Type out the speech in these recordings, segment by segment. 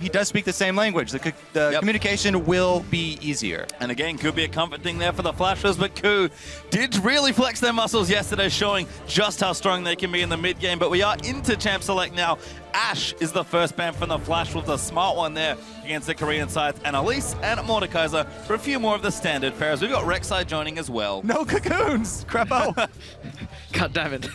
he does speak the same language. The communication will be easier. And again, could be a comfort thing there for the Flashers, but KOO did really flex their muscles yesterday, showing just how strong they can be in the mid game. But we are into Champ Select now. Ash is the first ban from the Flash with the smart one there against the Korean sides, and Elise and Mordekaiser for a few more of the standard pairs. We've got Rek'Sai joining as well. No cocoons, Crepo. God damn it.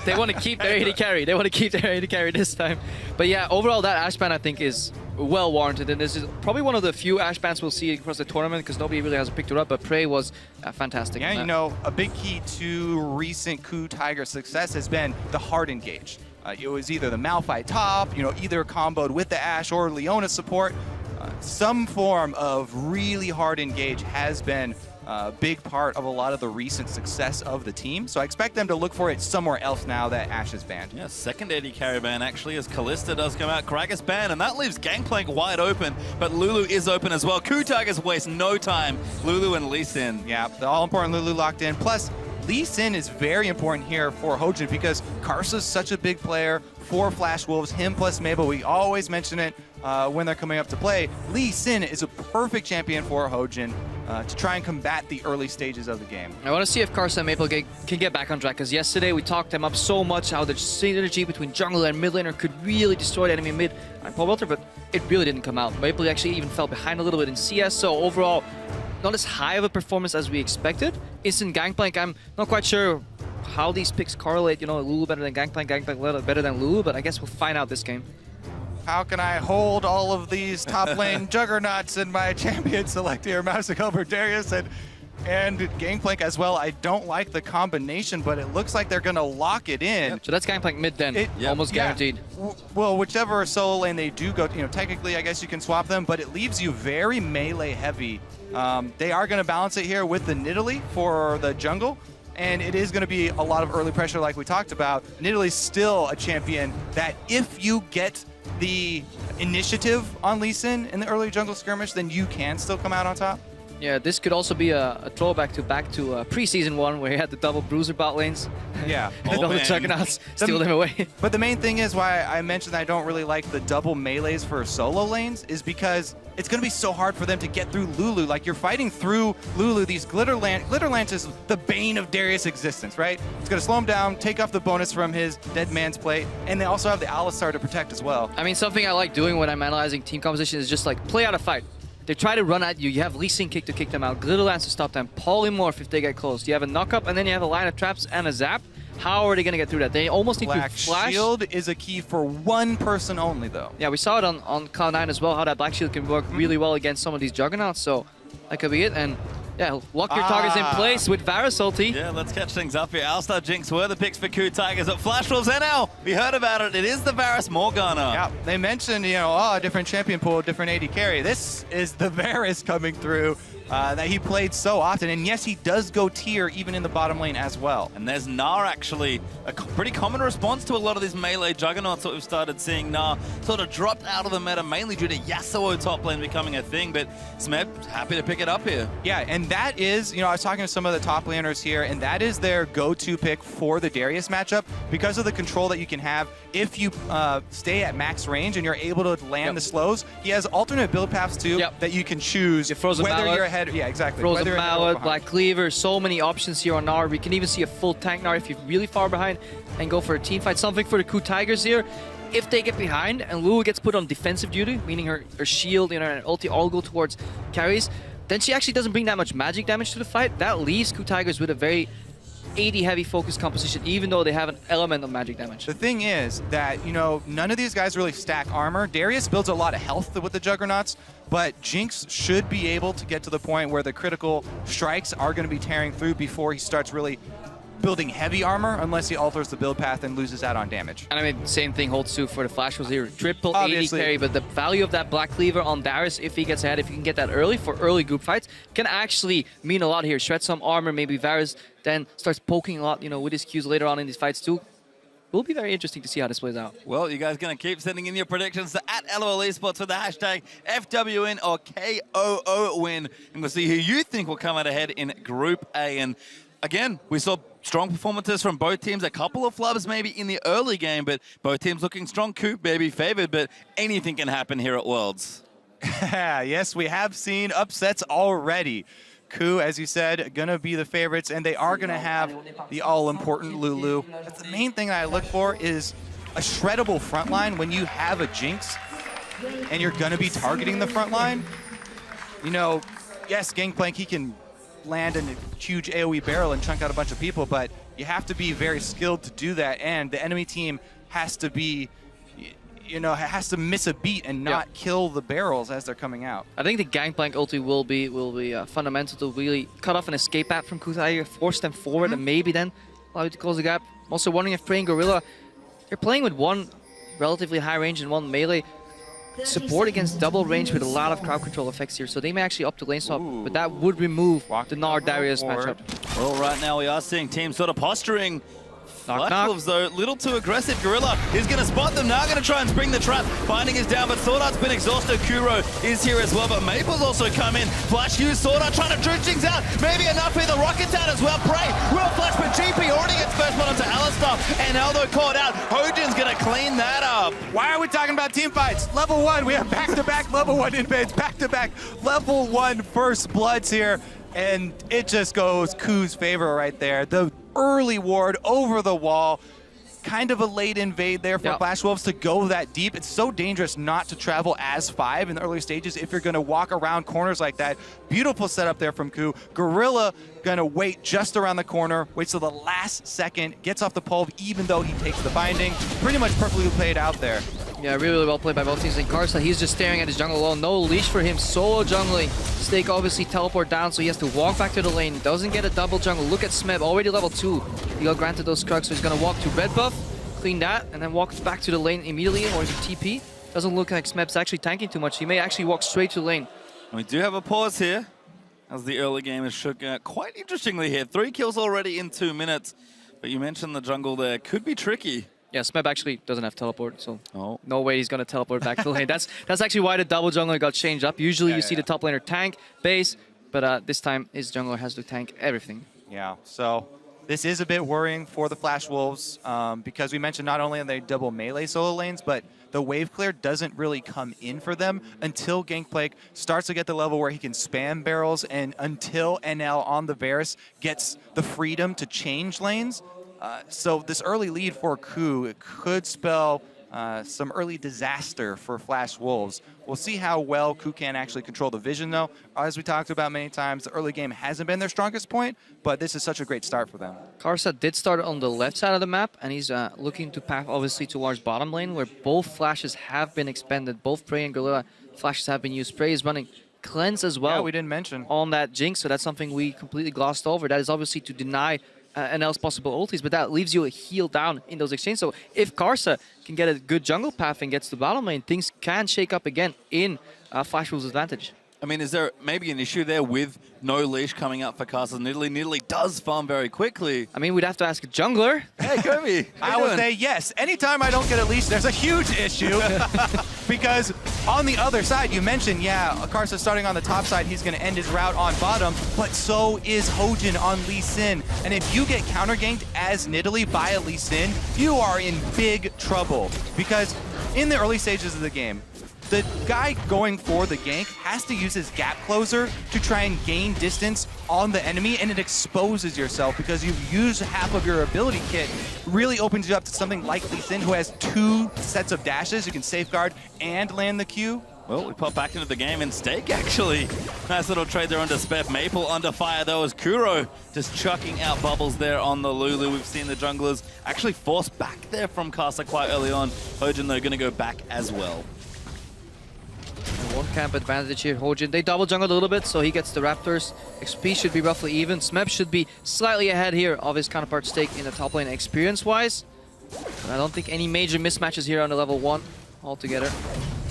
They want to keep their AD carry. They want to keep their AD carry this time. But yeah, overall that Ash ban I think is well warranted, and this is probably one of the few Ash bans we'll see across the tournament because nobody really has picked her up, but Prey was fantastic. Yeah, you know, a big key to recent KOO Tigers success has been the hard engage. It was either the Malphite top, you know, either comboed with the Ashe or Leona support. Some form of really hard engage has been a big part of a lot of the recent success of the team. So I expect them to look for it somewhere else now that Ashe is banned. Yeah, second AD carry ban actually as Kalista does come out. Kragus banned, and that leaves GangPlank wide open, but Lulu is open as well. KOO Tigers waste no time. Lulu and Lee Sin. Yeah, the all-important Lulu locked in. Plus, Lee Sin is very important here for Hojin because Karsa's such a big player for Flash Wolves, him plus Mabel. We always mention it when they're coming up to play. Lee Sin is a perfect champion for Hojin to try and combat the early stages of the game. I want to see if Karsa and Maple can get back on track, because yesterday we talked them up so much how the synergy between jungler and mid laner could really destroy the enemy mid and Paul Welter, but it really didn't come out. Maple actually even fell behind a little bit in CS, so overall not as high of a performance as we expected. Instant GangPlank, I'm not quite sure how these picks correlate. You know, Lulu better than GangPlank, GangPlank better than Lulu, but I guess we'll find out this game. How can I hold all of these top lane juggernauts in my champion select here? Mousing over Darius and GangPlank as well. I don't like the combination, but it looks like they're going to lock it in. Yep. So that's GangPlank mid then, almost guaranteed. Well, whichever solo lane they do go, you know, technically I guess you can swap them, but it leaves you very melee heavy. They are going to balance it here with the Nidalee for the jungle, and it is going to be a lot of early pressure like we talked about. Nidalee's still a champion that if you get the initiative on Lee Sin in the early jungle skirmish, then you can still come out on top. Yeah, this could also be a throwback to back to preseason one where he had the double bruiser bot lanes. Yeah. The double juggernauts, steal them away. But the main thing is why I mentioned I don't really like the double melees for solo lanes is because it's going to be so hard for them to get through Lulu. Like, you're fighting through Lulu, these Glitter Lance is the bane of Darius' existence, right? It's going to slow him down, take off the bonus from his Dead Man's Plate, and they also have the Alistar to protect as well. I mean, something I like doing when I'm analyzing team composition is just like play out a fight. They try to run at you, you have Lee Sin kick to kick them out, Glitter Lance to stop them, Polymorph if they get close. You have a knock-up, and then you have a line of traps and a zap. How are they going to get through that? They almost need Black to flash. Shield is a key for one person only, though. Yeah, we saw it on Cloud9 as well, how that Black Shield can work really well against some of these Juggernauts, so that could be it. And yeah, lock your targets in place with Varus ulti. Yeah, let's catch things up here. Alistar, Jinx were the picks for KOO Tigers at Flash Wolves NL. We heard about it. It is the Varus Morgana. Yeah, they mentioned, you know, oh, different champion pool, different AD carry. This is the Varus coming through that he played so often. And yes, he does go tier even in the bottom lane as well. And there's Gnar, actually, a pretty common response to a lot of these melee juggernauts that we've started seeing. Gnar sort of dropped out of the meta, mainly due to Yasuo top lane becoming a thing, but Smeb happy to pick it up here. Yeah, and that is, you know, I was talking to some of the top laners here, and that is their go-to pick for the Darius matchup because of the control that you can have if you stay at max range and you're able to land the slows. He has alternate build paths too that you can choose whether you're ahead. Yeah, exactly. Frozen Mallet, Black Cleaver, so many options here on Gnar. We can even see a full tank Gnar if you're really far behind and go for a team fight. Something for the KOO Tigers here. If they get behind and Lulu gets put on defensive duty, meaning her shield, you know, and ulti all go towards carries, then she actually doesn't bring that much magic damage to the fight. That leaves KOO Tigers with a very AD heavy focus composition, even though they have an element of magic damage. The thing is that, you know, none of these guys really stack armor. Darius builds a lot of health with the Juggernauts, but Jinx should be able to get to the point where the critical strikes are going to be tearing through before he starts really building heavy armor, unless he alters the build path and loses out on damage. And I mean, same thing holds true for the Flash was here. Triple Obviously. 80 carry, but the value of that Black Cleaver on Darius, if he gets ahead, if you can get that early for early group fights, can actually mean a lot here. Shred some armor, maybe Varus then starts poking a lot, you know, with his Qs later on in these fights too. Will be very interesting to see how this plays out. Well, you guys going to keep sending in your predictions to @LOL Esports with the hashtag FWin or KOO win, and we'll see who you think will come out ahead in Group A. And again, we saw strong performances from both teams. A couple of flubs maybe in the early game, but both teams looking strong. KOO maybe favored, but anything can happen here at Worlds. Yes, we have seen upsets already. KOO, as you said, gonna be the favorites, and they are gonna have the all-important Lulu. That's the main thing that I look for is a shreddable front line when you have a Jinx and you're gonna be targeting the front line. You know, yes, GangPlank, he can land in a huge AoE barrel and chunk out a bunch of people, but you have to be very skilled to do that, and the enemy team has to be, you know, has to miss a beat and not kill the barrels as they're coming out. I think the GangPlank ulti will be fundamental to really cut off an escape path from KOO Tigers, force them forward, and maybe then allow you to close the gap. I'm also wondering if Prey and Gorilla, they're playing with one relatively high range and one melee support against double range with a lot of crowd control effects here, so they may actually up the lane swap, but that would remove the Gnar Darius matchup. Well, right now we are seeing teams sort of posturing. Knock, Wolves, though, little too aggressive. Gorilla is going to spot them now, going to try and spring the trap. Binding is down, but SwordArt's been exhausted. Kuro is here as well, but Maple's also come in. Flash use, SwordArt trying to dredge things out. Maybe enough here, the rocket's out as well. Prey will flash, but GP already gets first one onto Alistar, and Aldo caught out. Hojin's going to clean that up. Why are we talking about team fights? Level 1, we have back-to-back level 1 invades, back-to-back level 1 first bloods here, and it just goes KOO's favor right there. The early ward over the wall, kind of a late invade there for Flash Wolves to go that deep. It's so dangerous not to travel as 5 in the early stages if you're going to walk around corners like that. Beautiful setup there from KOO. Gorilla going to wait just around the corner, waits till the last second, gets off the pole even though he takes the binding. Pretty much perfectly played out there. Yeah, really, really well played by both teams. And Karsa, he's just staring at his jungle alone. No leash for him, solo jungling. Stake obviously teleport down, so he has to walk back to the lane. Doesn't get a double jungle. Look at Smeb, already level 2. He got granted those Krugs, so he's going to walk to red buff, clean that, and then walk back to the lane immediately, or even TP. Doesn't look like Smeb's actually tanking too much. He may actually walk straight to the lane. We do have a pause here, as the early game is shook out quite interestingly here. 3 kills already in 2 minutes, but you mentioned the jungle there. Could be tricky. Yeah, Smeb actually doesn't have teleport, so no way he's going to teleport back to the lane. That's actually why the double jungler got changed up. Usually you see the top laner tank, base, but this time his jungler has to tank everything. Yeah, so this is a bit worrying for the Flash Wolves because we mentioned not only are they double melee solo lanes, but the wave clear doesn't really come in for them until GangPlank starts to get the level where he can spam barrels, and until NL on the Varus gets the freedom to change lanes. So this early lead for KOO could spell some early disaster for Flash Wolves. We'll see how well KOO can actually control the vision, though. As we talked about many times, the early game hasn't been their strongest point, but this is such a great start for them. Karsa did start on the left side of the map, and he's looking to path obviously towards bottom lane, where both flashes have been expended. Both Prey and Gorilla flashes have been used. Prey is running Cleanse as well. Yeah, we didn't mention. On that Jinx, so that's something we completely glossed over. That is obviously to deny NL's possible ultis, but that leaves you a heal down in those exchanges. So if Karsa can get a good jungle path and gets to bottom lane, things can shake up again in Flash Wolves' advantage. I mean, is there maybe an issue there with no leash coming up for Karsa? Nidalee? Nidalee does farm very quickly. I mean, we'd have to ask a jungler. Hey, Kobe. I would say yes. Anytime I don't get a leash, there's a huge issue. Because on the other side, you mentioned, Karsa starting on the top side, he's going to end his route on bottom, but so is Hojin on Lee Sin. And if you get counter-ganked as Nidalee by a Lee Sin, you are in big trouble. Because in the early stages of the game, the guy going for the gank has to use his gap closer to try and gain distance on the enemy, and it exposes yourself because you've used half of your ability kit. Really opens you up to something like Lee Sin, who has 2 sets of dashes. You can safeguard and land the Q. Well, we pop back into the game and Stake, actually. Nice little trade there under Smeb. Maple under fire, though, as Kuro just chucking out bubbles there on the Lulu. We've seen the junglers actually force back there from Karsa quite early on. Hojin, though, going to go back as well. One camp advantage here, Hojin. They double jungled a little bit, so he gets the Raptors. XP should be roughly even. Smeb should be slightly ahead here of his counterpart Stake in the top lane experience-wise. But I don't think any major mismatches here on the level 1 altogether.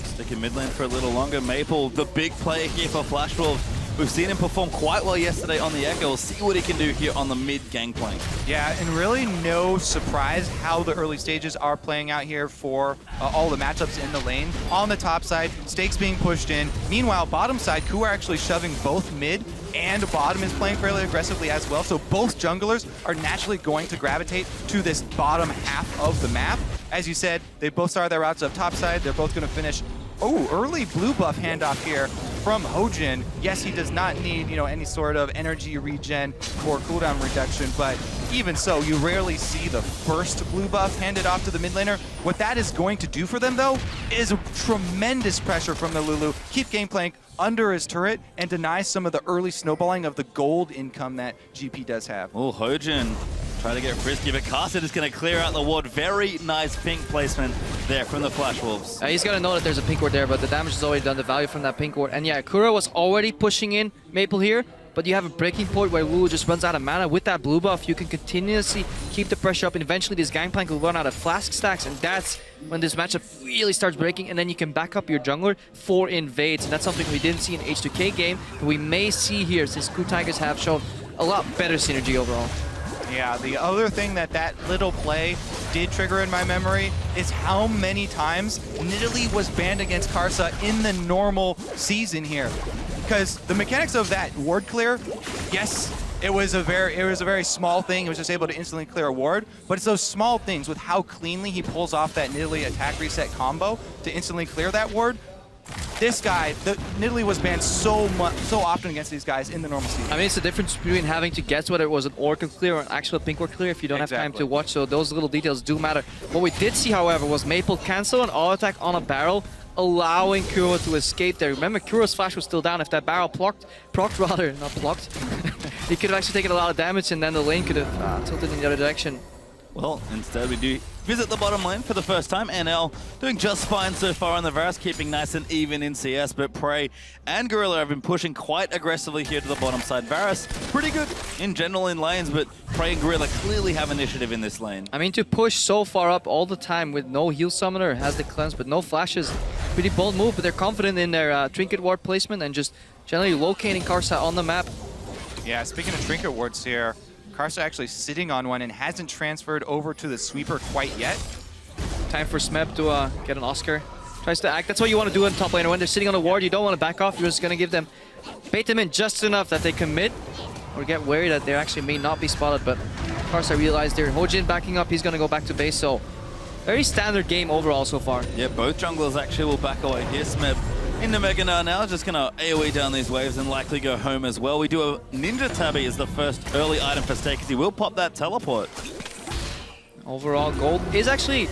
Stick in mid lane for a little longer. Maple, the big play here for Flash Wolves. We've seen him perform quite well yesterday on the Echo. We'll see what he can do here on the mid Gangplank. Yeah, and really no surprise how the early stages are playing out here for all the matchups in the lane. On the top side, stakes being pushed in. Meanwhile, bottom side, KOO are actually shoving both mid and bottom is playing fairly aggressively as well. So both junglers are naturally going to gravitate to this bottom half of the map. As you said, they both started their routes up top side. They're both going to finish. Oh, early blue buff handoff here from Hojin. Yes, he does not need, any sort of energy regen or cooldown reduction, but even so, you rarely see the first blue buff handed off to the mid laner. What that is going to do for them, though, is tremendous pressure from the Lulu. Keep GangPlank under his turret and deny some of the early snowballing of the gold income that GP does have. Oh, Hojin trying to get frisky, but Karsa is going to clear out the ward. Very nice pink placement there from the Flash Wolves. He's got to know that there's a pink ward there, but the damage is already done, the value from that pink ward. And yeah, Kuro was already pushing in Maple here, but you have a breaking point where Lulu just runs out of mana. With that blue buff, you can continuously keep the pressure up, and eventually this Gangplank will run out of flask stacks, and that's when this matchup really starts breaking, and then you can back up your jungler for invades, and that's something we didn't see in H2K game, but we may see here since KOO Tigers have shown a lot better synergy overall. Yeah, the other thing that little play did trigger in my memory is how many times Nidalee was banned against Karsa in the normal season here. Because the mechanics of that ward clear, yes, it was a very small thing. He was just able to instantly clear a ward, but it's those small things with how cleanly he pulls off that Nidalee attack reset combo to instantly clear that ward. This guy, Nidalee was banned so often against these guys in the normal season. I mean, it's the difference between having to guess whether it was an Orca clear or an actual pink ward clear if you don't have time to watch, so those little details do matter. What we did see, however, was Maple cancel an auto attack on a barrel, allowing Kuro to escape there. Remember, Kuro's flash was still down. If that barrel procced, he could have actually taken a lot of damage, and then the lane could have tilted in the other direction. Well, instead we do visit the bottom lane for the first time. NL doing just fine so far on the Varus, keeping nice and even in CS, but Prey and Gorilla have been pushing quite aggressively here to the bottom side. Varus, pretty good in general in lanes, but Prey and Gorilla clearly have initiative in this lane. I mean, to push so far up all the time with no heal summoner, has the cleanse, but no flashes. Pretty bold move, but they're confident in their trinket ward placement and just generally locating Karsa on the map. Yeah, speaking of trinket wards here, Karsa actually sitting on one and hasn't transferred over to the sweeper quite yet. Time for Smeb to get an Oscar. Tries to act. That's what you want to do in top lane. When they're sitting on a ward, you don't want to back off. You're just going to give them, bait them in just enough that they commit or get wary that they actually may not be spotted. But Karsa realized there. Hojin backing up. He's going to go back to base. So very standard game overall so far. Yeah, both junglers actually will back away here. Smeb into Gnar now, just gonna AoE down these waves and likely go home as well. We do a Ninja Tabby as the first early item for Stake, because he will pop that teleport. Overall, gold is actually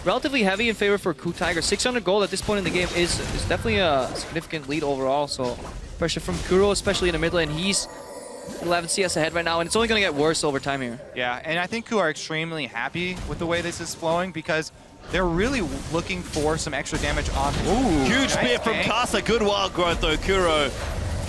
relatively heavy in favor for KOO Tigers. 600 gold at this point in the game is definitely a significant lead overall. So pressure from Kuro, especially in the mid lane. He's 11 CS ahead right now, and it's only going to get worse over time here. Yeah, and I think KOO are extremely happy with the way this is flowing because they're really looking for some extra damage on. Ooh, huge spear from Karsa. Good wild growth though. Kuro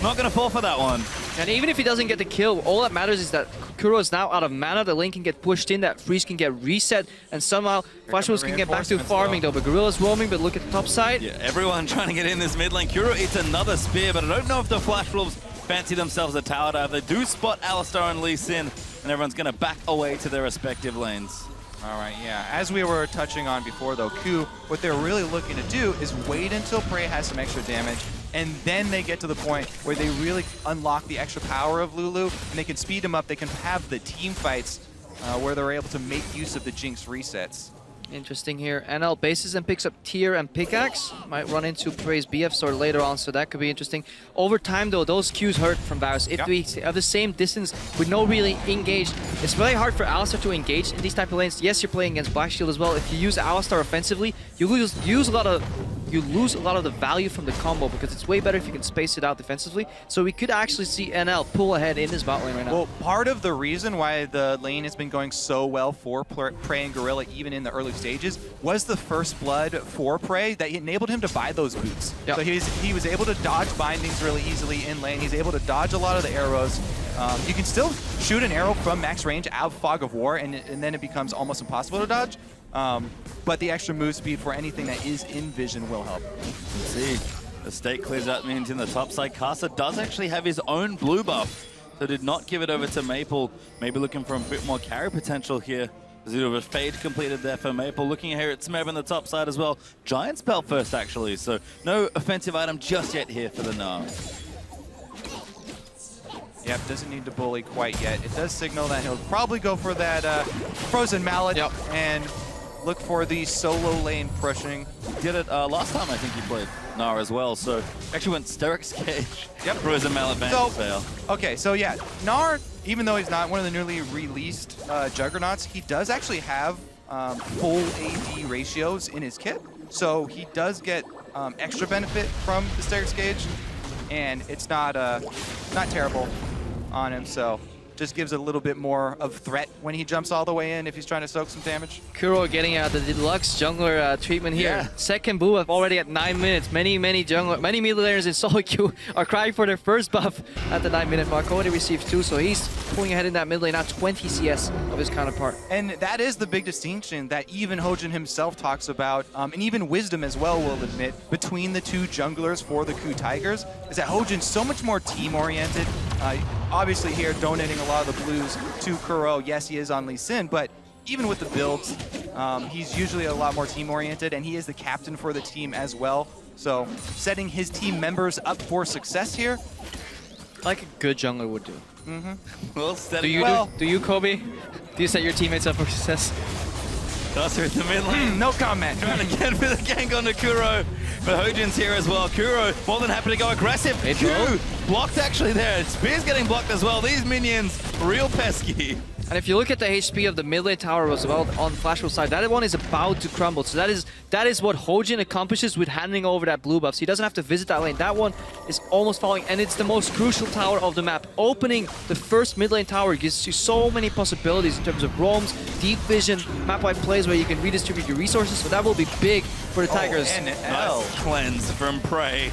not going to fall for that one. And even if he doesn't get the kill, all that matters is that Kuro is now out of mana. The lane can get pushed in, that freeze can get reset, and somehow Flash Wolves can get back to farming though. But Gorilla's roaming, but look at the top side. Yeah, everyone trying to get in this mid lane. Kuro eats another spear, but I don't know if the Flash Wolves fancy themselves a tower dive. They do spot Alistar and Lee Sin, and everyone's going to back away to their respective lanes. All right, yeah. As we were touching on before, though, KOO, what they're really looking to do is wait until Prey has some extra damage, and then they get to the point where they really unlock the extra power of Lulu, and they can speed him up. They can have the team fights where they're able to make use of the Jinx resets. Interesting here. NL bases and picks up Tier and Pickaxe. Might run into Prey's BF sword later on, so that could be interesting. Over time, though, those Qs hurt from Varus. If we have the same distance with no really engaged, it's very hard for Alistar to engage in these type of lanes. Yes, you're playing against Black Shield as well. If you use Alistar offensively, you lose a lot of the value from the combo because it's way better if you can space it out defensively. So we could actually see NL pull ahead in this bot lane right now. Well, part of the reason why the lane has been going so well for Prey and Gorilla, even in the early stages, was the first blood for Prey that enabled him to buy those boots. Yep. So he was able to dodge bindings really easily in lane. He's able to dodge a lot of the arrows. You can still shoot an arrow from max range out of Fog of War, and then it becomes almost impossible to dodge. But the extra move speed for anything that is in vision will help. Let's see. The State clears out minions in the top side. Karsa does actually have his own blue buff, so did not give it over to Maple. Maybe looking for a bit more carry potential here. There's a bit of a fade completed there for Maple. Looking here at Smeb on the top side as well. Giant spell first, actually, so no offensive item just yet here for the Gnar. Yep, doesn't need to bully quite yet. It does signal that he'll probably go for that Frozen Mallet and look for the solo lane pushing. Did it last time, I think he played Gnar as well, so actually went Steric's Cage. Yep. Frozen Mallet ban fail. Okay, so yeah, Gnar, even though he's not one of the newly released Juggernauts, he does actually have full AD ratios in his kit. So he does get extra benefit from the Steric's Cage, and it's not terrible on him, so just gives a little bit more of threat when he jumps all the way in if he's trying to soak some damage. Kuro getting out the deluxe jungler treatment here. Yeah. Second blue buff already at 9 minutes. Many mid laners in solo queue are crying for their first buff at the 9-minute mark. Already received 2, so he's pulling ahead in that mid lane, now 20 CS of his counterpart. And that is the big distinction that even Hojin himself talks about, and even Wisdom as well will admit, between the two junglers for the KOO Tigers, is that Hojin's so much more team-oriented. Obviously here donating a lot of the blues to Kuro. Yes, he is on Lee Sin, but even with the builds, he's usually a lot more team-oriented, and he is the captain for the team as well. So setting his team members up for success here. Like a good jungler would do. Well, Do you, Kobe? Do you set your teammates up for success? Karsa in the mid lane. No comment. Trying again for the gank on the Kuro. But Hojin's here as well. Kuro more than happy to go aggressive. Q blocked actually there. Spear's getting blocked as well. These minions, real pesky. And if you look at the HP of the mid lane tower as well on Flashwolf's side, that one is about to crumble. So that is what Hojin accomplishes with handing over that blue buff. So he doesn't have to visit that lane. That one is almost falling, and it's the most crucial tower of the map. Opening the first mid lane tower gives you so many possibilities in terms of roams, deep vision, map-wide plays where you can redistribute your resources. So that will be big for the Tigers. And Nice cleanse from Prey.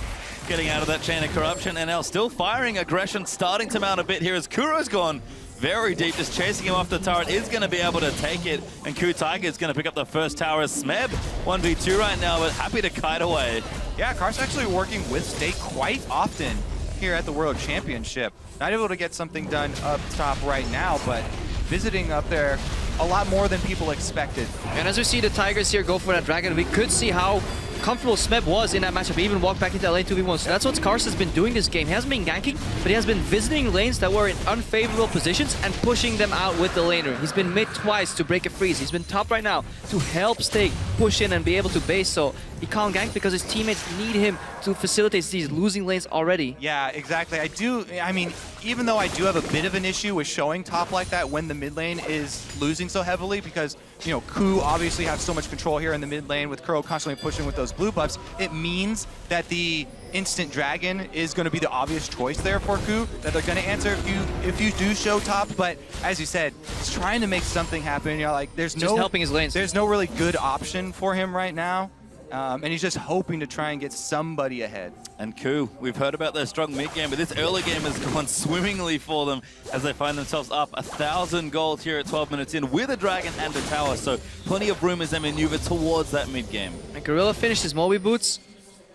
Getting out of that chain of corruption. And now still firing aggression, starting to mount a bit here as Kuro's gone very deep, just chasing him off the turret, is going to be able to take it, and KOO Tigers is going to pick up the first tower as Smeb 1v2 right now, but happy to kite away. Yeah, Karsa actually working with State quite often here at the World Championship. Not able to get something done up top right now, but visiting up there a lot more than people expected. And as we see the Tigers here go for that dragon, we could see how comfortable Smeb was in that matchup. He even walked back into lane 2v1. So that's what Karsa's been doing this game. He hasn't been ganking, but he has been visiting lanes that were in unfavorable positions and pushing them out with the laner. He's been mid twice to break a freeze. He's been top right now to help Stake push in and be able to base. So he can't gank because his teammates need him to facilitate these losing lanes already. Yeah, exactly. I mean, even though I do have a bit of an issue with showing top like that when the mid lane is losing so heavily, because, you know, KOO obviously have so much control here in the mid lane with Kuro constantly pushing with those blue buffs, it means that the instant dragon is going to be the obvious choice there for KOO, that they're going to answer if you do show top. But as you said, he's trying to make something happen. You know, like there's just helping his lanes. There's no really good option for him right now. And he's just hoping to try and get somebody ahead. And KOO, we've heard about their strong mid game, but this early game has gone swimmingly for them as they find themselves up 1,000 gold here at 12 minutes in with a dragon and a tower. So plenty of room as they maneuver towards that mid game. And Gorilla finished his Moby boots.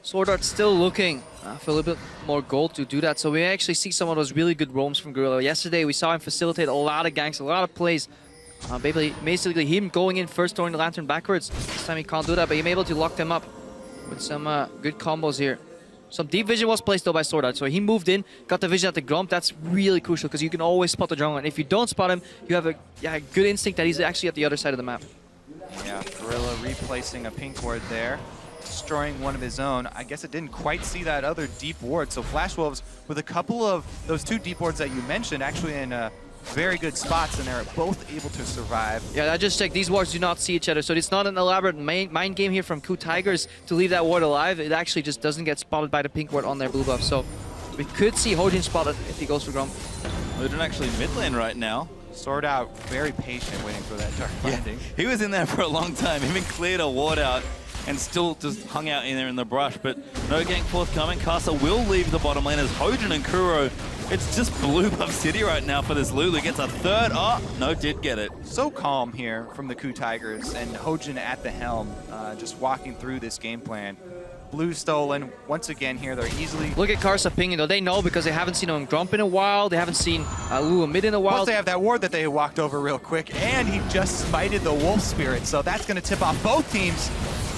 SwordArt still looking for a little bit more gold to do that. So we actually see some of those really good roams from Gorilla. Yesterday we saw him facilitate a lot of ganks, a lot of plays. Basically him going in first, throwing the lantern backwards. This time he can't do that, but he's able to lock them up with some good combos here. Some deep vision was placed though by SwordArt, so he moved in, got the vision at the Gromp. That's really crucial because you can always spot the jungler, and if you don't spot him, you have a good instinct that he's actually at the other side of the map. Yeah, Gorilla replacing a pink ward there, destroying one of his own. I guess it didn't quite see that other deep ward, so Flash Wolves with a couple of those two deep wards that you mentioned actually in very good spots, and they're both able to survive. Yeah, I just checked. These wards do not see each other, so it's not an elaborate mind game here from KOO Tigers to leave that ward alive. It actually just doesn't get spotted by the pink ward on their blue buff. So we could see Hojin spotted if he goes for Gromp. Hojin actually mid lane right now. SwordArt very patient waiting for that dark landing. He was in there for a long time, even cleared a ward out and still just hung out in there in the brush, but no gank forthcoming. Karsa will leave the bottom lane as Hojin and Kuro. It's just blue buff city right now for this Lulu. Gets a third. Oh, no, did get it. So calm here from the KOO Tigers, and Hojin at the helm, just walking through this game plan. blue stolen. Once again here, they're easily... Look at Karsa pinging though. They know because they haven't seen him Grump in a while. They haven't seen Lulu mid in a while. Plus they have that ward that they walked over real quick, and he just smited the Wolf Spirit, so that's going to tip off both teams.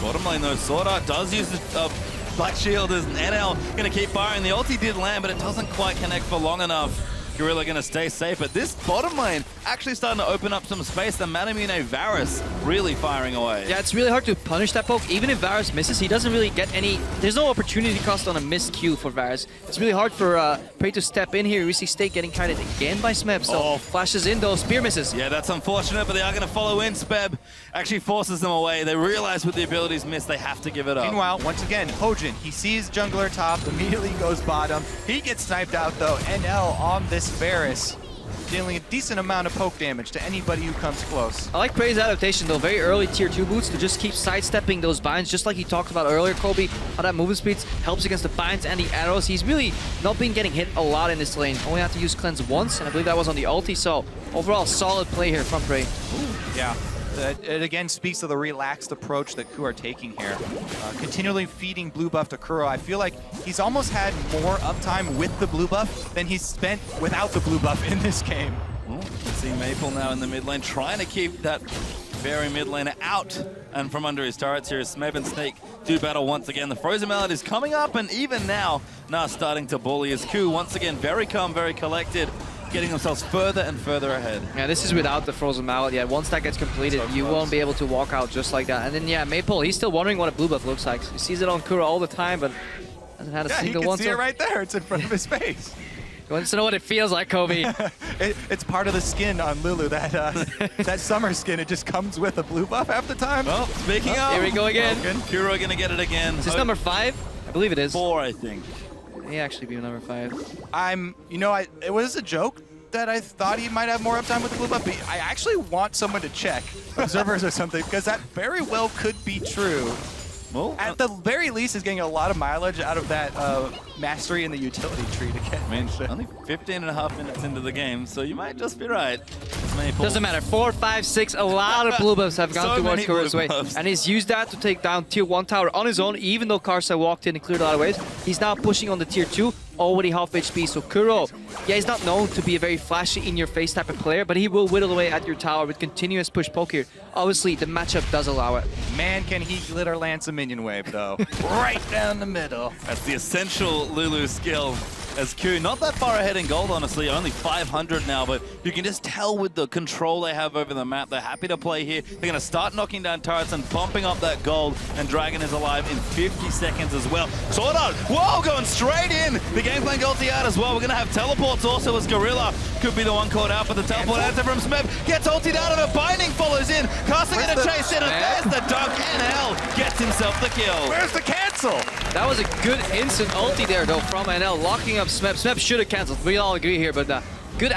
Bottom lane though, SwordArt does use the Black Shield as NL going to keep firing. The ulti did land, but it doesn't quite connect for long enough. Gorilla going to stay safe, but this bottom lane actually starting to open up some space. The Manamune Varus really firing away. Yeah, it's really hard to punish that poke. Even if Varus misses, he doesn't really get any... There's no opportunity cost on a missed Q for Varus. It's really hard for Prey to step in here. We see Stake getting kited again by Smeb, so flashes in those spear misses. Yeah, that's unfortunate, but they are going to follow in. Smeb actually forces them away. They realize with the abilities missed, they have to give it up. Meanwhile, once again, Hojin, he sees jungler top, immediately goes bottom. He gets sniped out though. NL on this Varus, dealing a decent amount of poke damage to anybody who comes close. I like Prey's adaptation though, very early tier 2 boots to just keep sidestepping those binds, just like he talked about earlier, Kobe, how that movement speed helps against the binds and the arrows. He's really not been getting hit a lot in this lane. Only had to use cleanse once, and I believe that was on the ulti, so overall solid play here from Prey. Yeah. It again speaks to the relaxed approach that KOO are taking here. Continually feeding blue buff to Kuro. I feel like he's almost had more uptime with the blue buff than he's spent without the blue buff in this game. Let's see Maple now in the mid lane, trying to keep that very mid laner out and from under his turrets here. Smeb and Snake do battle once again. The Frozen Mallet is coming up, and even now starting to bully as KOO once again very calm, very collected, getting themselves further and further ahead. Yeah, this is without the Frozen Mallet yet. Once that gets completed, you won't be able to walk out just like that. And then, yeah, Maple, he's still wondering what a blue buff looks like. He sees it on Kuro all the time, but hasn't had a single one. Yeah, you can see it right there. It's in front of his face. You want to know what it feels like, Kobe? It's part of the skin on Lulu, that that summer skin. It just comes with a blue buff half the time. Well, speaking of... Here we go again. Kuro gonna get it again. Is this number 5? I believe it is. 4, I think. It may actually be number 5. It was a joke that I thought he might have more uptime with the blue buff, but I actually want someone to check, observers or something, because that very well could be true. Well, at the very least, is getting a lot of mileage out of that mastery in the utility tree to get. I mean, only 15.5 minutes into the game, so you might just be right. Maple. Doesn't matter. 4, 5, 6, a lot of blue buffs have gone towards Kuro's way. And he's used that to take down tier 1 tower on his own, even though Karsa walked in and cleared a lot of waves. He's now pushing on the tier 2, already half HP. So Kuro, yeah, he's not known to be a very flashy, in-your-face type of player, but he will whittle away at your tower with continuous push poke here. Obviously, the matchup does allow it. Man, can he glitter lance a minion wave, though. Right down the middle. That's the essential Lulu skill. As KOO, not that far ahead in gold, honestly, only 500 now, but you can just tell with the control they have over the map, they're happy to play here. They're going to start knocking down turrets and bumping up that gold, and Dragon is alive in 50 seconds as well. SwordArt, whoa, going straight in! The GangPlank ulti out as well. We're going to have teleports also as Gorilla could be the one caught out, but the teleport answer from Smeb gets ultied out of it. Binding follows in. Karsa going to chase in, and there's the dunk. NL gets himself the kill. Where's the cancel? That was a good instant ulti there, though, from NL, locking up Smeb. Smeb should have canceled. We all agree here, but good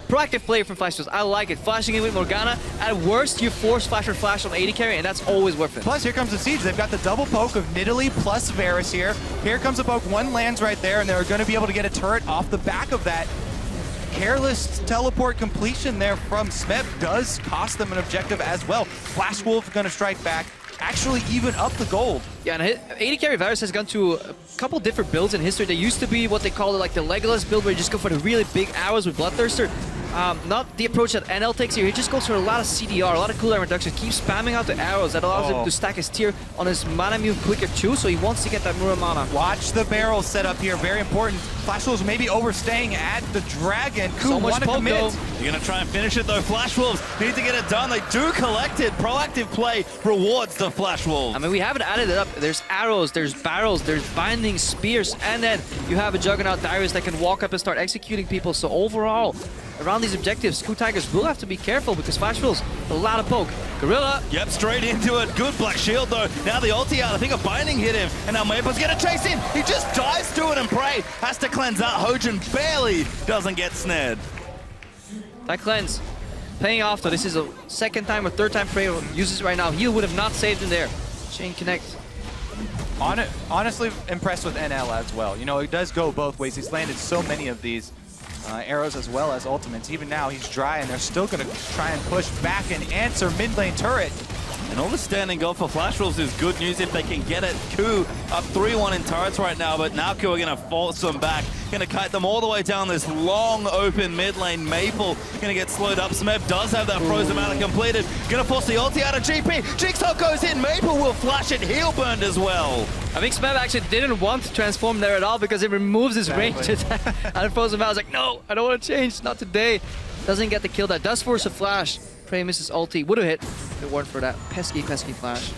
proactive play from Flashers. I like it. Flashing in with Morgana. At worst, you force Flash or Flash on AD carry, and that's always worth it. Plus, here comes the Siege. They've got the double poke of Nidalee plus Varus here. Here comes a poke. One lands right there, and they're going to be able to get a turret off the back of that. Careless teleport completion there from Smeb does cost them an objective as well. Flash Wolf going to strike back. Actually even up the gold. Yeah, and AD carry Varus has gone to a couple different builds in history. They used to be what they call like the Legolas build, where you just go for the really big arrows with Bloodthirster. Not the approach that NL takes here. He just goes for a lot of CDR, a lot of cooldown reduction, keeps spamming out the arrows. That allows him to stack his tier on his mana move quicker too, so he wants to get that Muramana. Watch the barrel set up here, very important. Flash Wolves maybe overstaying at the Dragon. KOO want to commit. You're going to try and finish it though. Flash Wolves need to get it done. They do collect it. Proactive play rewards the Flash Wolves. I mean, we haven't added it up. There's arrows, there's barrels, there's binding spears, and then you have a Juggernaut Darius that can walk up and start executing people. So overall, around these objectives, KOO Tigers will have to be careful because Flash Wolves, a lot of poke. Gorilla. Yep, straight into it. Good Black Shield though. Now the ulti out. I think a binding hit him. And now Maple's going to chase in. He just dives through it, and Prey has to cleanse out. Hojin barely doesn't get snared. That cleanse paying off though. This is a second time or third time Prey uses it right now. Heal would have not saved him there. Chain connect. Honestly impressed with NL as well. You know, it does go both ways. He's landed so many of these arrows as well as ultimates. Even now he's dry, and they're still going to try and push back and answer mid lane turret. And all the standing goal for Flash Wolves is good news if they can get it. KOO up 3-1 in turrets right now, but now KOO are going to force them back. Going to kite them all the way down this long open mid lane. Maple going to get slowed up. Smeb does have that frozen mana completed. Going to force the ulti out of GP. Jinx ult goes in. Maple will flash it. Heal burned as well. I think Smeb actually didn't want to transform there at all because it removes his range attack out of frozen mana. I was like, no, I don't want to change. Not today. Doesn't get the kill. That does force a flash. Prey misses ulti. Would have hit if it weren't for that pesky flash.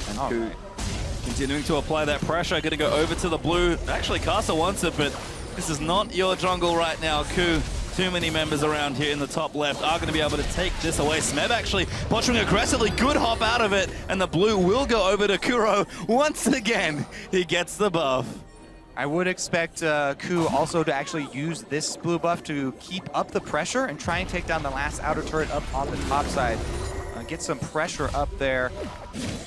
And KOO continuing to apply that pressure. Going to go over to the blue. Actually, Karsa wants it, but this is not your jungle right now, KOO. Too many members around here in the top left are going to be able to take this away. Smeb actually posturing aggressively. Good hop out of it. And the blue will go over to Kuro. Once again, he gets the buff. I would expect KOO also to actually use this blue buff to keep up the pressure and try and take down the last outer turret up on the top side. Get some pressure up there.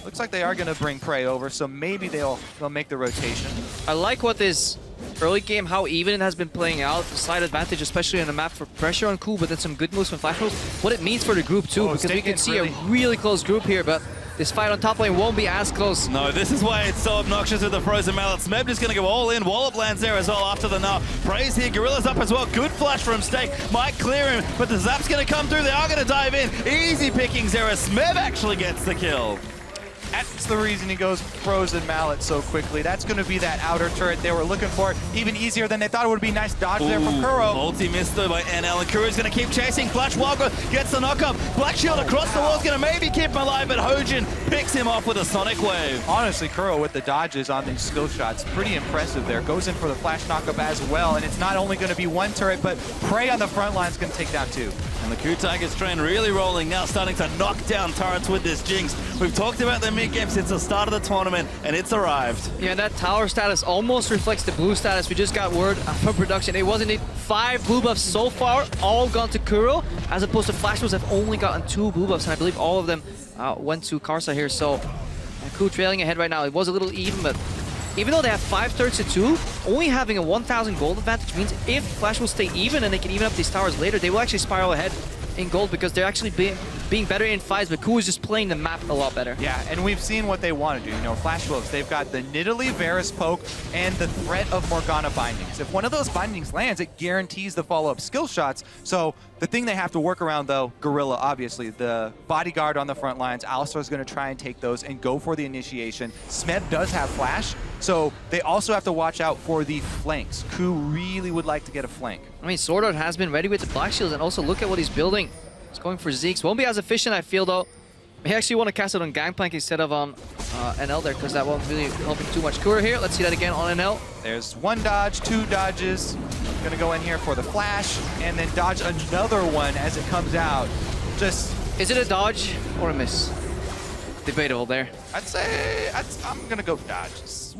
Looks like they are going to bring Prey over, so maybe they'll make the rotation. I like what this early game, how even it has been playing out. Slight advantage, especially on the map for pressure on KOO, but then some good moves from Flash Wolves. What it means for the group too, because we can see a really close group here, but this fight on top lane won't be as close. No, this is why it's so obnoxious with the frozen mallet. Smeb just gonna go all in. Wallop lands there as well after the Gnar. Praise here, Gorilla's up as well. Good flash from Stake. Might clear him, but the zap's gonna come through. They are gonna dive in. Easy pickings there as Smeb actually gets the kill. That's the reason he goes frozen mallet so quickly. That's going to be that outer turret they were looking for. Even easier than they thought it would be. Nice dodge there from Kuro. Ulti missed though by NL, and Kuro's going to keep chasing. Flash Wildgrowth gets the knock-up. Black Shield across the wall is going to maybe keep him alive, but Hojin picks him off with a Sonic Wave. Honestly, Kuro with the dodges on these skill shots, pretty impressive there. Goes in for the flash knock-up as well, and it's not only going to be one turret, but Prey on the front line is going to take down two. And the KOO Tigers train really rolling now, starting to knock down turrets with this Jinx. We've talked about their mid-game since the start of the tournament, and it's arrived. Yeah, that tower status almost reflects the blue status. We just got word from production. It was indeed 5 blue buffs so far, all gone to Kuro, as opposed to Flash Wolves have only gotten 2 blue buffs, and I believe all of them went to Karsa here. So KOO trailing ahead right now. It was a little even, but even though they have 5 thirds to 2, only having a 1,000 gold advantage means if Flash will stay even and they can even up these towers later, they will actually spiral ahead in gold because they're actually being better in fights, but KOO is just playing the map a lot better. Yeah, and we've seen what they want to do. You know, Flash Wolves, they've got the Nidalee Varus poke and the threat of Morgana bindings. If one of those bindings lands, it guarantees the follow-up skill shots. So the thing they have to work around, though, Gorilla, obviously, the bodyguard on the front lines, Alistar is going to try and take those and go for the initiation. Smeb does have flash, so they also have to watch out for the flanks. KOO really would like to get a flank. I mean, SwordArt has been ready with the Black Shields, and also look at what he's building. He's going for Zeke's. Won't be as efficient, I feel, though. He actually want to cast it on GangPlank instead of on NL there, because that won't really help him too much. Kuro here, let's see that again on NL. There's 1 dodge, 2 dodges. Gonna go in here for the flash, and then dodge another one as it comes out. Just... Is it a dodge or a miss? Debatable there. I'd say... I'm gonna go dodges.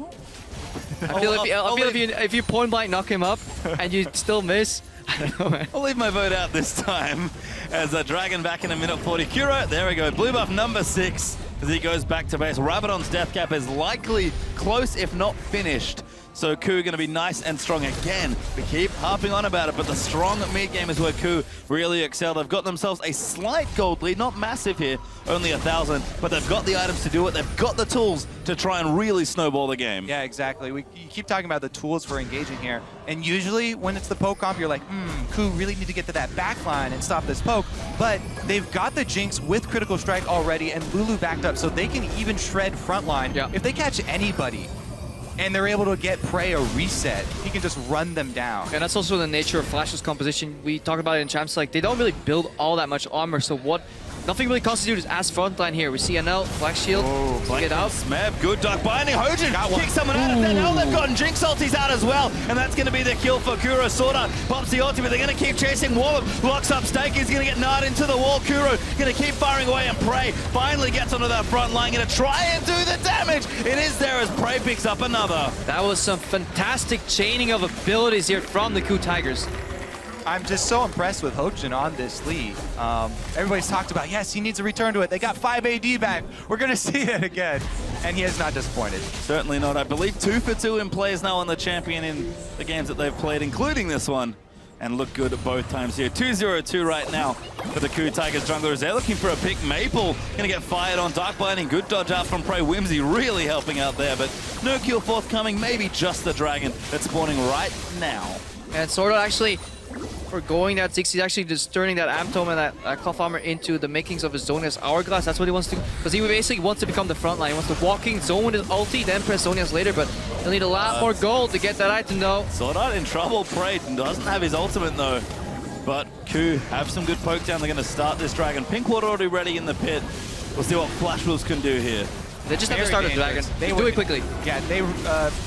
I feel if you point blank knock him up and you still miss, I don't know, man. I'll leave my vote out this time as a Dragon back in a minute 40. Kuro, there we go. Blue buff number 6 as he goes back to base. Rabadon's death cap is likely close, if not finished. So KOO going to be nice and strong again. We keep harping on about it, but the strong mid game is where KOO really excel. They've got themselves a slight gold lead, not massive here, only 1,000, but they've got the items to do it. They've got the tools to try and really snowball the game. Yeah, exactly. You keep talking about the tools for engaging here, and usually when it's the poke comp, you're like, KOO really need to get to that back line and stop this poke, but they've got the Jinx with critical strike already, and Lulu backed up, so they can even shred frontline. Yeah. If they catch anybody, and they're able to get Prey a reset, he can just run them down. And that's also the nature of Flash's composition. We talked about it in Champs, like they don't really build all that much armor, so nothing really constitutes as frontline here. We see NL, Black Shield, get out. Smeb, good duck binding. Hojin kicks someone out of there. Now they've gotten Jinx ultis out as well, and that's going to be the kill for Kuro. SwordArt pops the ulti, but they're going to keep chasing. Wallop locks up Stake. He's going to get Gnarred into the wall. Kuro going to keep firing away, and Prey finally gets onto that front line. Going to try and do the damage. It is there as Prey picks up another. That was some fantastic chaining of abilities here from the KOO Tigers. I'm just so impressed with Hojin on this lead. Everybody's talked about, yes, he needs to return to it. They got 5 AD back. We're going to see it again. And he has not disappointed. Certainly not. I believe 2 for 2 in plays now on the champion in the games that they've played, including this one. and look good at both times here. 2-0-2 right now for the KOO Tigers junglers. They're looking for a pick. Maple gonna get fired on Dark Blinding. Good dodge out from Prey. Whimsy really helping out there, but no kill forthcoming. Maybe just the dragon that's spawning right now. And SwordArt actually, for going that 6, he's actually just turning that Amp Tome and that Cloth Armor into the makings of his Zonia's Hourglass. That's what he wants to do. Because he basically wants to become the front line. He wants to walk in, zone with his ulti, then press Zonia's later. But he'll need a lot more gold to get that item though. SwordArt in trouble. Prey doesn't have his ultimate though. But KOO have some good poke down. They're going to start this dragon. Pinkwater already ready in the pit. We'll see what Flash Wolves can do here. They just have to start the dragon. They do it quickly. Yeah, they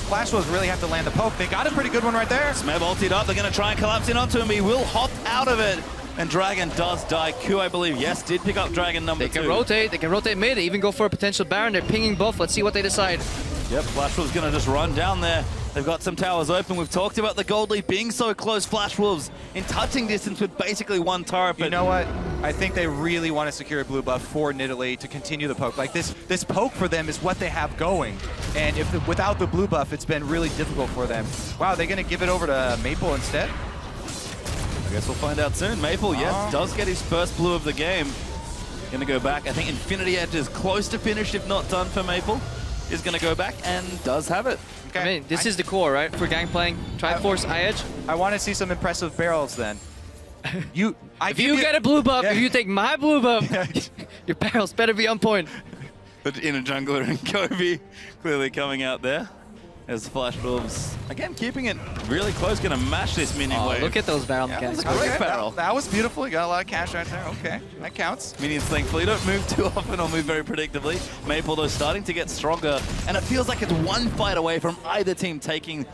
Flash Wolves really have to land the poke. They got a pretty good one right there. Smeb ultied up. They're going to try and collapse in onto him. He will hop out of it. And Dragon does die. KOO, I believe, yes, did pick up Dragon number 2. They can rotate. They can rotate mid. They even go for a potential Baron. They're pinging buff. Let's see what they decide. Yep, Flash Wolves going to just run down there. They've got some towers open. We've talked about the gold lead being so close. Flash Wolves in touching distance with basically one turret. But you know what? I think they really want to secure a blue buff for Nidalee to continue the poke. Like this poke for them is what they have going. And without the blue buff, it's been really difficult for them. Wow, they're going to give it over to Maple instead? I guess we'll find out soon. Maple, yes, does get his first blue of the game. Going to go back. I think Infinity Edge is close to finish, if not done for Maple. Is going to go back and does have it. Okay. I mean, this is the core, right? For GangPlank, Triforce, Edge. I want to see some impressive barrels then. If you get a blue buff, if you take my blue buff, your barrels better be on point. But Inner Jungler and Kobe clearly coming out there. As Flash Wolves, again, keeping it really close, going to mash this minion wave. Look at those barrel mechanics. That's a great barrel. That was beautiful. You got a lot of cash right there. Okay, that counts. Minions thankfully don't move too often or move very predictably. Maple, though, starting to get stronger, and it feels like it's one fight away from either team taking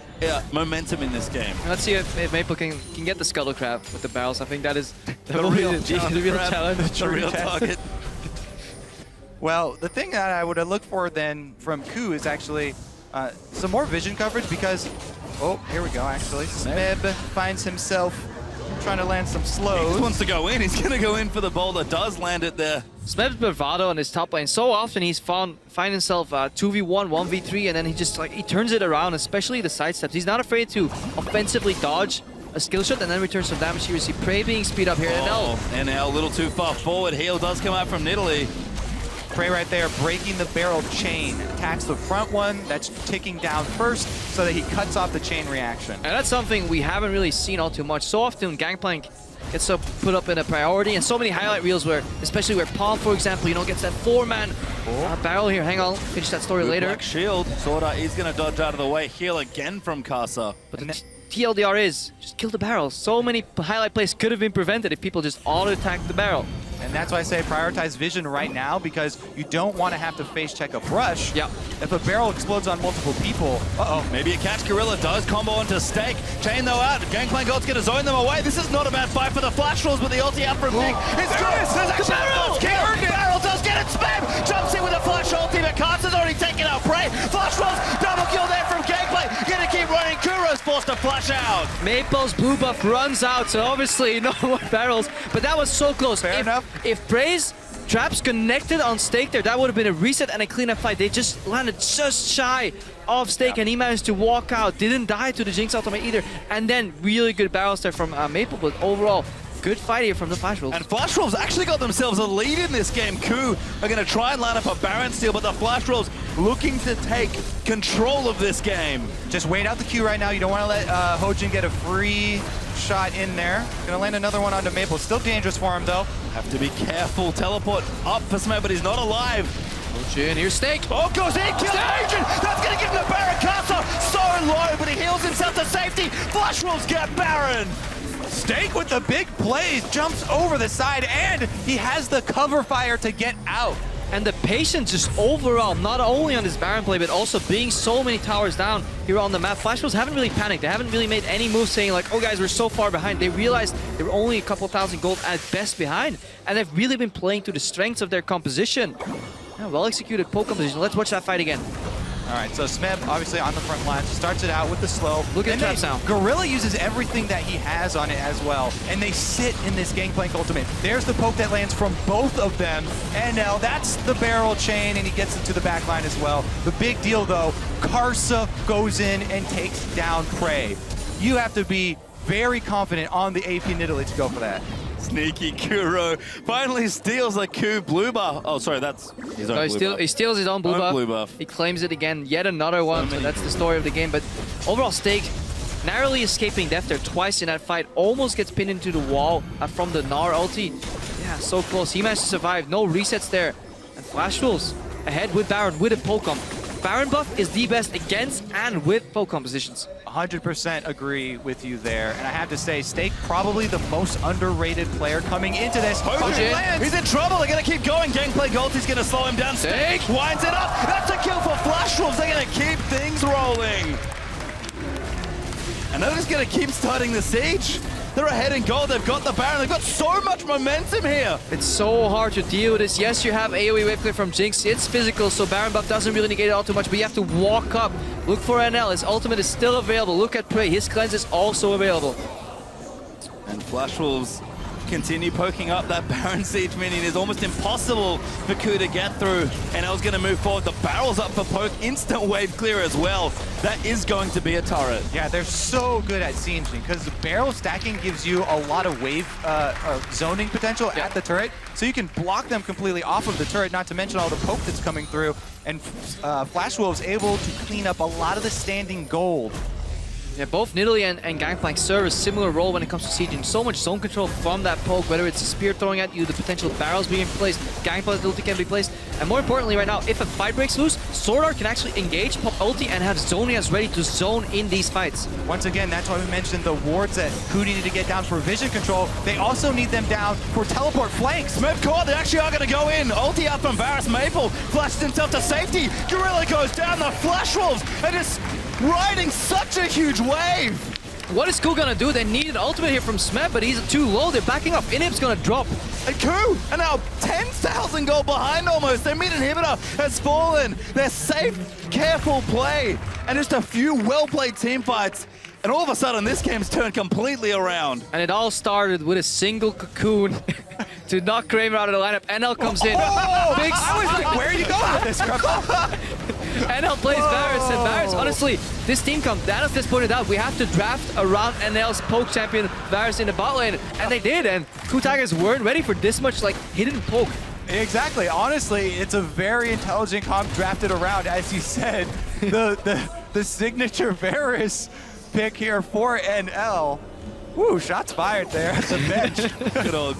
momentum in this game. Let's see if Maple can get the Scuttle Crab with the barrels. I think that is the real challenge. The real target. Well, the thing that I would have looked for then from KOO is actually some more vision coverage because, oh, here we go, actually. Smeb finds himself trying to land some slows. He wants to go in. He's going to go in for the boulder. Does land it there. Smeb's bravado on his top lane. So often he's find himself 2v1, 1v3, and then he just he turns it around, especially the side steps. He's not afraid to offensively dodge a skill shot and then return some damage here. You see Prey being speed up here. NL a little too far forward. Heal does come out from Nidalee. Prey right there, breaking the barrel chain. Attacks the front one, that's ticking down first, so that he cuts off the chain reaction. And that's something we haven't really seen all too much. So often, GangPlank gets put up in a priority, and so many highlight reels where, especially where Palm, for example, gets that 4-man barrel here. Hang on, finish that story later. Black shield. SwordArt is going to dodge out of the way. Heal again from Karsa. But the TLDR is, just kill the barrel. So many highlight plays could have been prevented if people just auto-attacked the barrel. And that's why I say prioritize vision right now, because you don't want to have to face check a brush. Yeah. If a barrel explodes on multiple people, maybe a catch. Gorilla does combo onto Stake. Chain though out. GangPlank Ult's going to zone them away. This is not a bad fight for the Flash Wolves, but the ulti out from Nick is good. There's actually a kill. Barrel does get it. Smeb jumps in with a Flash ulti, but Karsa's already taken out Prey. Flash Wolves double kill there from GangPlank. Going to keep running. Kuro's forced to flash out. Maple's blue buff runs out, so obviously no more barrels. But that was so close. Fair enough. If Prey's traps connected on Stake there, that would have been a reset and a cleanup fight. They just landed just shy of Stake, and he managed to walk out. Didn't die to the Jinx ultimate either. And then really good barrels there from Maple, but overall, good fight here from the Flash Wolves. And Flash Wolves actually got themselves a lead in this game. KOO are going to try and line up a Baron steal, but the Flash Wolves looking to take control of this game. just wait out the queue right now. You don't want to let Hojin get a free shot in there. Gonna land another one onto Maple. Still dangerous for him though. Have to be careful. Teleport up for Smeb, but he's not alive. Hojin, here's Stake. Oh, goes in, kills Hojin. That's gonna give him the Baron. Karsa so low, but he heals himself to safety. Flash Wolves get Baron. Stake with the big plays, jumps over the side, and he has the cover fire to get out. And the patience just overall, not only on this Baron play, but also being so many towers down here on the map. Flash Wolves haven't really panicked. They haven't really made any moves saying like, oh guys, we're so far behind. They realized they were only a couple thousand gold at best behind. And they've really been playing to the strengths of their composition. Yeah, well executed poke composition. Let's watch that fight again. All right, so Smeb obviously on the front line, starts it out with the slow. Look at the trap sound. Gorilla uses everything that he has on it as well, and they sit in this GangPlank ultimate. There's the poke that lands from both of them, and now that's the barrel chain, and he gets into the back line as well. The big deal though, Karsa goes in and takes down Prey. You have to be very confident on the AP Nidalee to go for that. Sneaky Kuro finally steals a KOO blue buff. Oh, sorry, that's his own blue buff. He steals his own blue buff. He claims it again, yet another one. So that's the story of the game. But overall stake, narrowly escaping death there twice in that fight. Almost gets pinned into the wall from the Gnar ulti. Yeah, so close. He managed to survive. No resets there. And Flash Wolves ahead with Baron with a Pokemon. Baron buff is the best against and with poke compositions. 100% agree with you there. And I have to say, Stake probably the most underrated player coming into this. Hojin, he's in trouble. They're going to keep going. GangPlank ulti's going to slow him down. Stake winds it up. That's a kill for Flash Wolves. They're going to keep things rolling. And they're just going to keep starting the siege. They're ahead in gold. They've got the Baron. They've got so much momentum here. It's so hard to deal with this. Yes, you have AoE wave clear from Jinx. It's physical, so Baron buff doesn't really negate it all too much, but you have to walk up. Look for NL. His ultimate is still available. Look at Prey. His cleanse is also available. And Flash Wolves continue poking up that Baron siege minion. It's almost impossible for KOO to get through. NL's going to move forward. The barrel's up for poke. Instant wave clear as well. That is going to be a turret. Yeah, they're so good at sieging because the barrel stacking gives you a lot of wave zoning potential at the turret. So you can block them completely off of the turret, not to mention all the poke that's coming through. And Flash Wolves able to clean up a lot of the standing gold. Yeah, both Nidalee and GangPlank serve a similar role when it comes to sieging. So much zone control from that poke, whether it's a spear throwing at you, the potential barrels being placed, GangPlank's ulti can be placed. And more importantly right now, if a fight breaks loose, SwordArt can actually engage, pop ulti, and have Zonias ready to zone in these fights. Once again, that's why we mentioned the wards that KOO needed to get down for vision control. They also need them down for teleport flanks. Smeb caught, they actually are going to go in. Ulti out from Varus. Maple flashed himself to safety. Gorilla goes down. The Flash Wolves are just riding such a huge wave. What is KOO gonna do? They need an ultimate here from Smeb, but he's too low. They're backing up. Inhib's gonna drop. And KOO are now 10,000 gold behind almost. Their mid inhibitor has fallen. They're safe, careful play, and just a few well-played team fights. And all of a sudden, this game's turned completely around. And it all started with a single cocoon to knock Kramer out of the lineup. NL comes in. Big I was like, where are you going with this, NL plays Varus, and Varus, honestly, this team comes, Darius just pointed out, we have to draft around NL's poke champion, Varus, in the bot lane, and they did, and KOO Tigers weren't ready for this much, like, hidden poke. Exactly. Honestly, it's a very intelligent comp drafted around, as you said. The signature Varus pick here for NL. Woo, shots fired there at the bench. Good old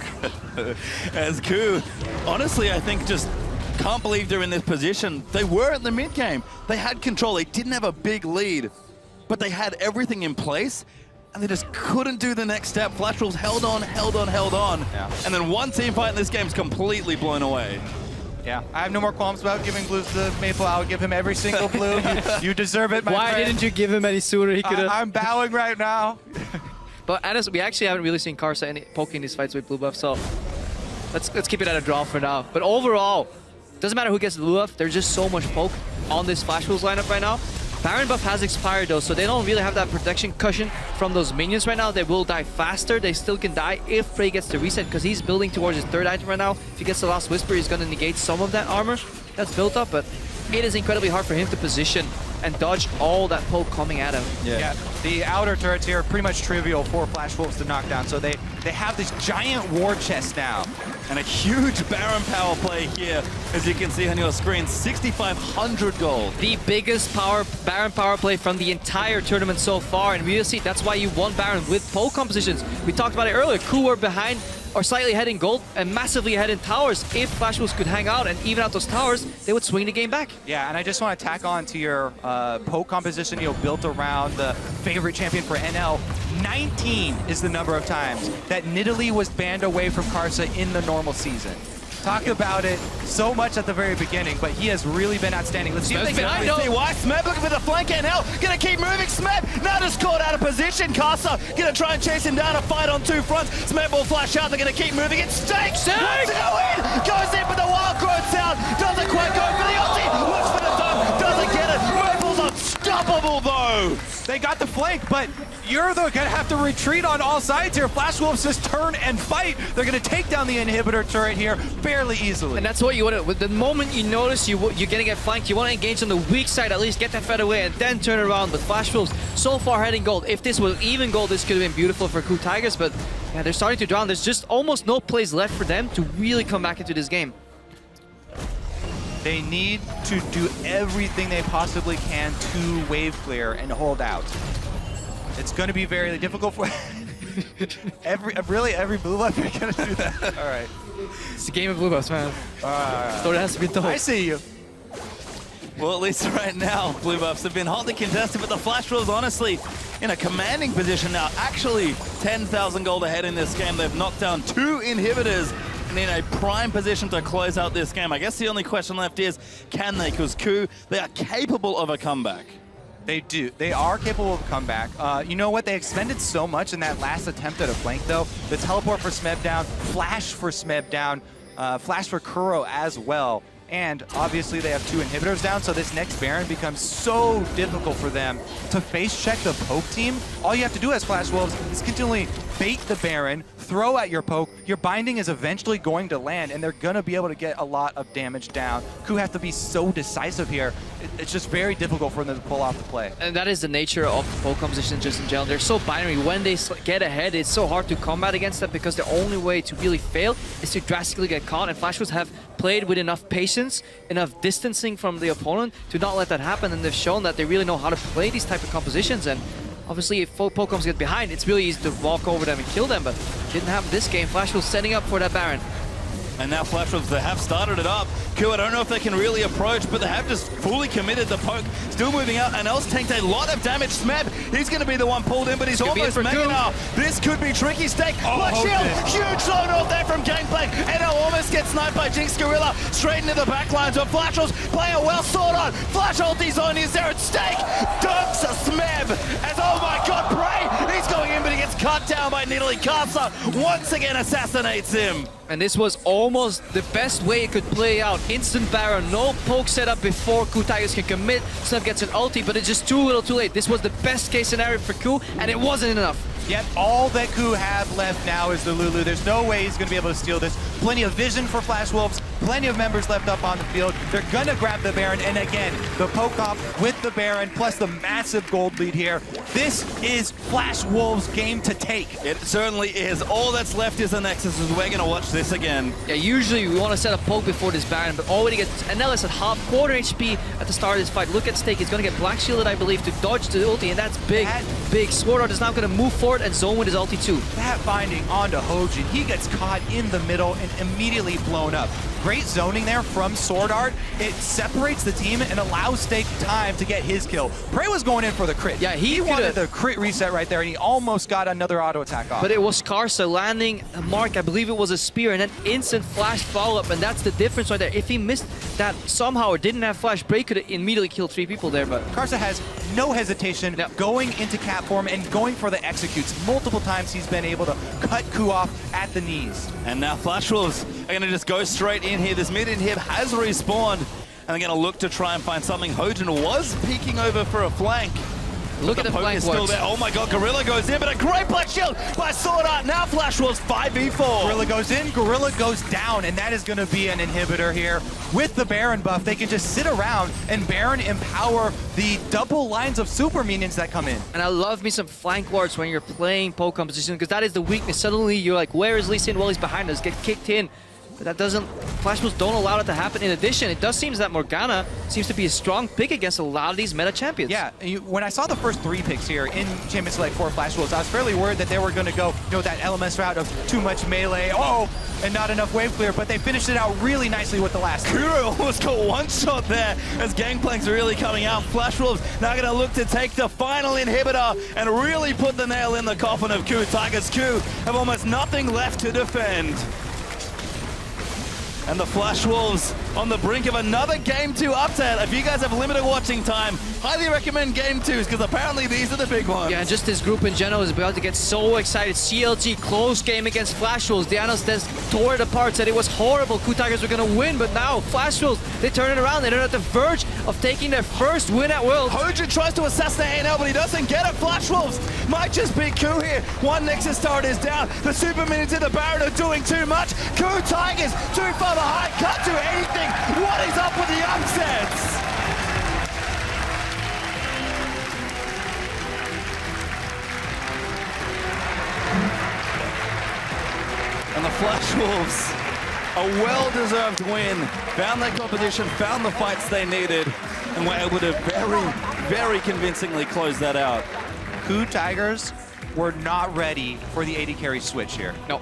as KOO. Honestly, I think just can't believe they're in this position. They were in the mid game. They had control. They didn't have a big lead, but they had everything in place, and they just couldn't do the next step. Flash Wolves held on. Yeah. And then one team fight in this game's completely blown away. Yeah, I have no more qualms about giving blues to Maple. I would give him every single blue. You deserve it, my friend. Why didn't you give him any sooner? He could have. I'm bowing right now. But honestly, we actually haven't really seen Karsa poking these fights with blue buff, so let's keep it at a draw for now. But overall, doesn't matter who gets the blue buff, there's just so much poke on this Flash Wolves lineup right now. Baron buff has expired though, so they don't really have that protection cushion from those minions right now. They will die faster. They still can die if Prey gets the reset, because he's building towards his third item right now. If he gets the Last Whisper, he's going to negate some of that armor that's built up, but it is incredibly hard for him to position and dodge all that poke coming at him. Yeah, the outer turrets here are pretty much trivial for Flash Wolves to knock down, so they have this giant war chest now. And a huge Baron power play here, as you can see on your screen, 6,500 gold. The biggest Baron power play from the entire tournament so far, and we'll see that's why you won Baron with poke compositions. We talked about it earlier. KOO were behind or slightly ahead in gold and massively ahead in towers. If Flash Wolves could hang out and even out those towers, they would swing the game back. Yeah, and I just want to tack on to your poke composition, built around the favorite champion for NL. 19 is the number of times that Nidalee was banned away from Karsa in the normal season. Talk about it so much at the very beginning, but he has really been outstanding. Let's see if they can see why. Smeb looking for the flank and hell. Gonna keep moving. Smeb now just caught out of position. Karsa gonna try and chase him down. A fight on two fronts. Smeb will flash out. They're gonna keep moving. It's Stake. Wants to go in. Goes in for the wild growth sound. Doesn't quite go for the ulti. Looks for the dome. Doesn't get it. Maple's unstoppable though. They got the flank, but you're gonna have to retreat on all sides here. Flash Wolves just turn and fight. They're gonna take down the inhibitor turret here fairly easily. And that's what you want to, the moment you notice you're gonna get flanked, you want to engage on the weak side, at least get that fed away, and then turn around. But Flash Wolves so far heading gold. If this was even gold, this could have been beautiful for KOO Tigers, but yeah, they're starting to drown. There's just almost no plays left for them to really come back into this game. They need to do everything they possibly can to wave clear and hold out. It's going to be very difficult for every blue buff. You're going to do that. All right. It's a game of blue buffs, man. So it has to be told. I see you. Well, at least right now, blue buffs have been hotly contested, but the Flash Wolves, honestly, in a commanding position now. Actually, 10,000 gold ahead in this game. They've knocked down 2 inhibitors and in a prime position to close out this game. I guess the only question left is, can they? Because KOO, they are capable of a comeback. They do. They are capable of a comeback. You know what? They expended so much in that last attempt at a flank, though. The teleport for Smeb down, flash for Smeb down, flash for Kuro as well. And obviously they have 2 inhibitors down, so this next Baron becomes so difficult for them to face check the poke team. All you have to do as Flash Wolves is continually bait the Baron, throw at your poke. Your binding is eventually going to land, and they're going to be able to get a lot of damage down. KOO have to be so decisive here. It's just very difficult for them to pull off the play. And that is the nature of the poke composition just in general. They're so binary. When they get ahead, it's so hard to combat against them because the only way to really fail is to drastically get caught. And Flash Wolves have played with enough patience, enough distancing from the opponent to not let that happen. And they've shown that they really know how to play these type of compositions. And obviously, if Pokecoms get behind, it's really easy to walk over them and kill them, but didn't happen this game. Flash Wolves setting up for that Baron. And now Flash Wolves, they have started it up. KOO, I don't know if they can really approach, but they have just fully committed the poke. Still moving out, and Els tanked a lot of damage. Smeb, he's going to be the one pulled in, but he's almost mega now. This could be tricky. Stake, Black Shield, huge load off there from GangPlank, and now almost gets sniped by Jinx Gorilla. Straight into the back lines of Flash Wolves. Play a well SwordArt. Flash ulti's on, is there at Stake? Dunks a Smeb, as oh my god, Prey! He's going in, but he gets cut down by Nidalee. Karsa once again assassinates him. And this was almost the best way it could play out. Instant Baron, no poke setup before KOO Tigers can commit. Smeb gets an ulti, but it's just too little too late. This was the best case scenario for KOO, and it wasn't enough. Yet all that KOO have left now is the Lulu. There's no way he's going to be able to steal this. Plenty of vision for Flash Wolves, plenty of members left up on the field. They're going to grab the Baron, and again, the poke off with the Baron, plus the massive gold lead here. This is Flash Wolves' game to take. It certainly is. All that's left is the Nexus, and we're going to watch this again. Yeah, usually we want to set a poke before this Baron, but already gets Anellis at quarter HP at the start of this fight. Look at Stake, he's going to get Black Shielded, I believe, to dodge the ulti, and that's big, big. SwordArt is now going to move forward and zone with his ulti too. That binding onto Hojin, he gets caught in the middle and immediately blown up. Great zoning there from SwordArt. It separates the team and allows Stake time to get his kill. Prey was going in for the crit. Yeah, he wanted the crit reset right there, and he almost got another auto attack off. But it was Karsa landing a mark, I believe it was a spear, and then instant flash follow-up, and that's the difference right there. If he missed that somehow or didn't have flash, Bray could have immediately killed 3 people there, but Karsa has no hesitation going into cap form and going for the executes. Multiple times he's been able to cut KOO off at the knees. And now Flash Wolves are going to just go straight in here. This mid inhib has respawned, and they're going to look to try and find something. Hojin was peeking over for a flank. Look at the poke flank is still works. there. Oh my god, Gorilla goes in, but a great Black Shield by SwordArt. Now Flash Wolves 5v4. Gorilla goes in, Gorilla goes down, and that is going to be an inhibitor here. With the Baron buff, they can just sit around and Baron empower the double lines of super minions that come in. And I love me some flank wards when you're playing poke composition, because that is the weakness. Suddenly you're like, where is Lee Sin? Well, he's behind us, get kicked in. But that doesn't, Flash Wolves don't allow that to happen. In addition, it does seem that Morgana seems to be a strong pick against a lot of these meta champions. Yeah, when I saw the first 3 picks here in Champions Select for Flash Wolves, I was fairly worried that they were going to go, that LMS route of too much melee, and not enough wave clear, but they finished it out really nicely with the last 3. Kuro almost got one shot there as GangPlank's really coming out. Flash Wolves now going to look to take the final inhibitor and really put the nail in the coffin of KOO Tigers. KOO have almost nothing left to defend. And the Flash Wolves on the brink of another Game 2 upset. If you guys have limited watching time, highly recommend Game 2s because apparently these are the big ones. Yeah, and just this group in general is about to get so excited. CLG, close game against Flash Wolves. Dianos tore it apart, said it was horrible. KOO Tigers were going to win, but now Flash Wolves, they turn it around. They're at the verge of taking their first win at Worlds. Hojin tries to assassinate ANL, but he doesn't get it. Flash Wolves might just beat KOO here. One Nexus turret is down. The Super Minions in the Baron are doing too much. KOO Tigers too far behind. Can't do anything. What is up with the upsets? And the Flash Wolves, a well-deserved win. Found their competition, found the fights they needed, and were able to very convincingly close that out. KOO Tigers were not ready for the AD carry switch here. No.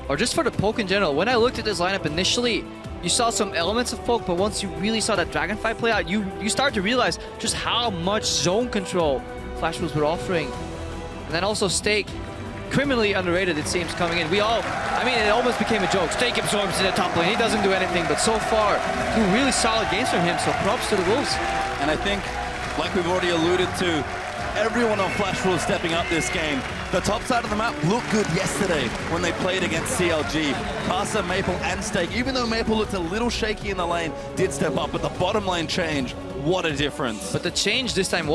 Or just for the poke in general. When I looked at this lineup initially, you saw some elements of poke, but once you really saw that Dragonfly play out, you start to realize just how much zone control Flash Wolves were offering. And then also Stake, criminally underrated it seems coming in. I mean, it almost became a joke. Stake absorbs in the top lane, he doesn't do anything, but so far, 2 really solid games from him, so props to the Wolves. And I think, like we've already alluded to, everyone on Flash Wolves stepping up this game. The top side of the map looked good yesterday when they played against CLG. Karsa, Maple, and Stake, even though Maple looked a little shaky in the lane, did step up, but the bottom lane change, what a difference. But the change this time